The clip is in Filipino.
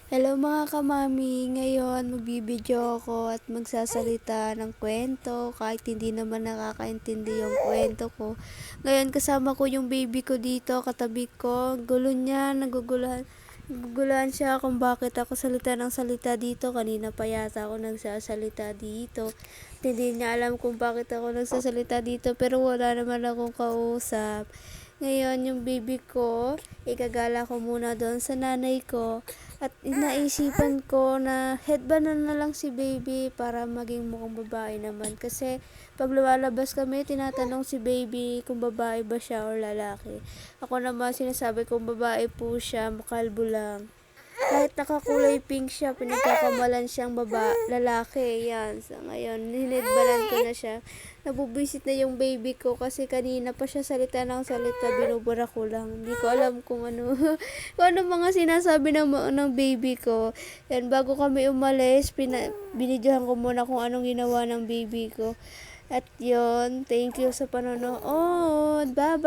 Hello mga kamami, ngayon magbibideo ako at magsasalita ng kwento kahit hindi naman nakakaintindi yung kwento ko. Ngayon kasama ko yung baby ko dito, katabi ko, gulo niya, naguguluhan siya kung bakit ako salita ng salita dito. Kanina pa yata ako nagsasalita dito. Hindi niya alam kung bakit ako nagsasalita dito pero wala naman akong kausap. Ngayon, yung baby ko, ikagala ko muna doon sa nanay ko. At naisipan ko na headband na lang si baby para maging mukhang babae naman. Kasi pag lumalabas kami, tinatanong si baby kung babae ba siya o lalaki. Ako naman sinasabi kong babae po siya, makalbo lang. Kahit nakakulay pink siya, pinagkakamalan siyang lalaki. Yan. So, ngayon, hinedbalan ko na siya. Nabubisit na yung baby ko kasi kanina pa siya salita ng salita, binubura ko lang. Hindi ko alam kung ano, kung ano mga sinasabi ng baby ko. Yan, bago kami umalis, binidyohan ko muna kung anong ginawa ng baby ko. At yon, thank you sa panonood. Bye-bye!